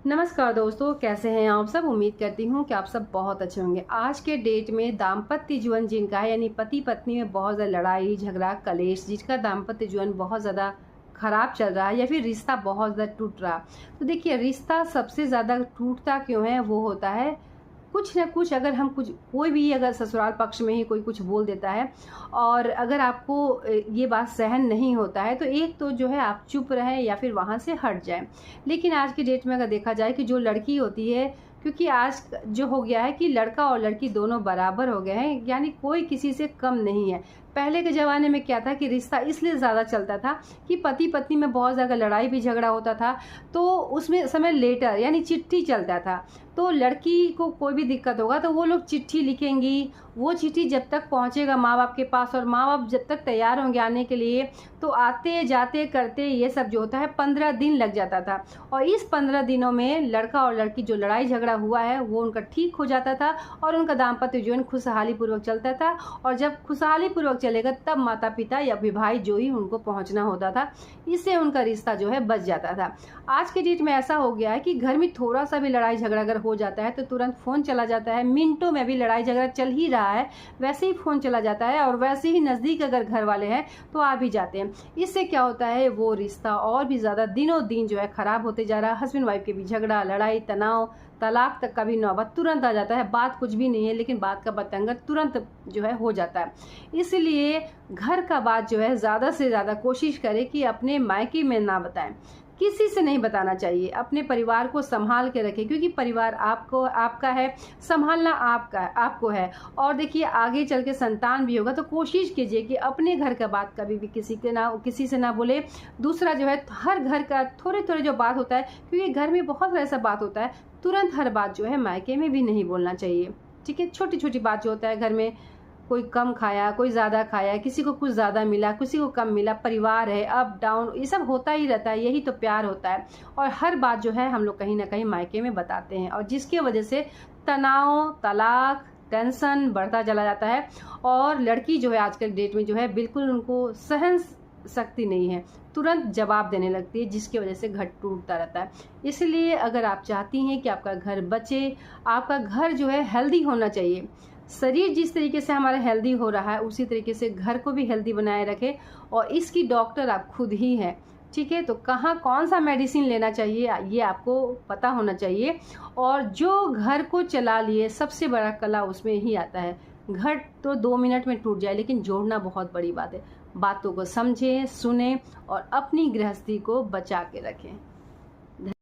नमस्कार दोस्तों, कैसे हैं आप सब। उम्मीद करती हूँ कि आप सब बहुत अच्छे होंगे। आज के डेट में दाम्पत्य जीवन जिनका है, यानी पति पत्नी में बहुत ज़्यादा लड़ाई झगड़ा कलेश, जिसका दाम्पत्य जीवन बहुत ज़्यादा खराब चल रहा है या फिर रिश्ता बहुत ज़्यादा टूट रहा। तो देखिए, रिश्ता सबसे ज़्यादा टूटता क्यों है, वो होता है कुछ ना कुछ। अगर हम कुछ कोई भी अगर ससुराल पक्ष में ही कोई कुछ बोल देता है और अगर आपको ये बात सहन नहीं होता है, तो एक तो जो है आप चुप रहें या फिर वहाँ से हट जाएं। लेकिन आज की डेट में अगर देखा जाए कि जो लड़की होती है, क्योंकि आज जो हो गया है कि लड़का और लड़की दोनों बराबर हो गए हैं, यानी कोई किसी से कम नहीं है। पहले के ज़माने में क्या था कि रिश्ता इसलिए ज़्यादा चलता था कि पति पत्नी में बहुत ज़्यादा लड़ाई भी झगड़ा होता था, तो उसमें समय लेटर यानी चिट्ठी चलता था। तो लड़की को कोई भी दिक्कत होगा तो वो लोग चिट्ठी लिखेंगी, वो चिट्ठी जब तक पहुंचेगा माँ बाप के पास और माँ बाप जब तक तैयार होंगे आने के लिए, तो आते जाते करते ये सब जो होता है 15 दिन लग जाता था। और इस 15 दिनों में लड़का और लड़की जो लड़ाई झगड़ा हुआ है वो उनका ठीक हो जाता था और उनका दाम्पत्य जीवन खुशहाली पूर्वक चलता था। और जब खुशहाली पूर्वक चलेगा तब माता पिता या विवाहित जो ही उनको पहुंचना होता था, इससे उनका रिश्ता जो है बच जाता था। आज के डेट में ऐसा हो गया है कि घर में थोड़ा सा भी लड़ाई झगड़ा अगर हो जाता है तो तुरंत फ़ोन चला जाता है। मिनटों में भी लड़ाई झगड़ा चल ही रहा है, वैसे ही फ़ोन चला जाता है और वैसे ही नज़दीक अगर घर वाले हैं तो आ भी जाते हैं। इससे क्या होता है, वो रिश्ता और भी ज़्यादा दिनों दिन जो है ख़राब होते जा रहा है। हस्बैंड वाइफ के भी झगड़ा लड़ाई तनाव तलाक तक का भी नौबत तुरंत आ जाता है। बात कुछ भी नहीं है लेकिन बात का बतंगड़ तुरंत जो है हो जाता है। इसलिए घर का बात जो है ज़्यादा से ज़्यादा कोशिश करें कि अपने मायके में ना बताएं, किसी से नहीं बताना चाहिए। अपने परिवार को संभाल के रखें, क्योंकि परिवार आपका है, संभालना आपको है। और देखिए, आगे चल के संतान भी होगा तो कोशिश कीजिए कि अपने घर का बात कभी भी किसी से ना बोले। दूसरा जो है, हर घर का थोड़े थोड़े जो बात होता है, क्योंकि घर में बहुत ऐसा बात होता है, तुरंत हर बात जो है मायके में भी नहीं बोलना चाहिए। ठीक है, छोटी छोटी बात जो होता है घर में, कोई कम खाया कोई ज़्यादा खाया, किसी को कुछ ज़्यादा मिला किसी को कम मिला, परिवार है अप डाउन, ये सब होता ही रहता है। यही तो प्यार होता है। और हर बात जो है हम लोग कहीं ना कहीं मायके में बताते हैं और जिसकी वजह से तनाव तलाक टेंशन बढ़ता चला जाता है। और लड़की जो है आजकल डेट में जो है बिल्कुल उनको सहन शक्ति नहीं है, तुरंत जवाब देने लगती है, जिसकी वजह से घर टूटता रहता है। इसलिए अगर आप चाहती हैं कि आपका घर बचे, आपका घर जो है हेल्दी होना चाहिए। शरीर जिस तरीके से हमारा हेल्दी हो रहा है उसी तरीके से घर को भी हेल्दी बनाए रखें। और इसकी डॉक्टर आप खुद ही हैं। ठीक है, तो कहाँ कौन सा मेडिसिन लेना चाहिए ये आपको पता होना चाहिए। और जो घर को चला लिए, सबसे बड़ा कला उसमें ही आता है। घर तो 2 मिनट में टूट जाए लेकिन जोड़ना बहुत बड़ी बात है। बातों को समझें सुने और अपनी गृहस्थी को बचा के रखें।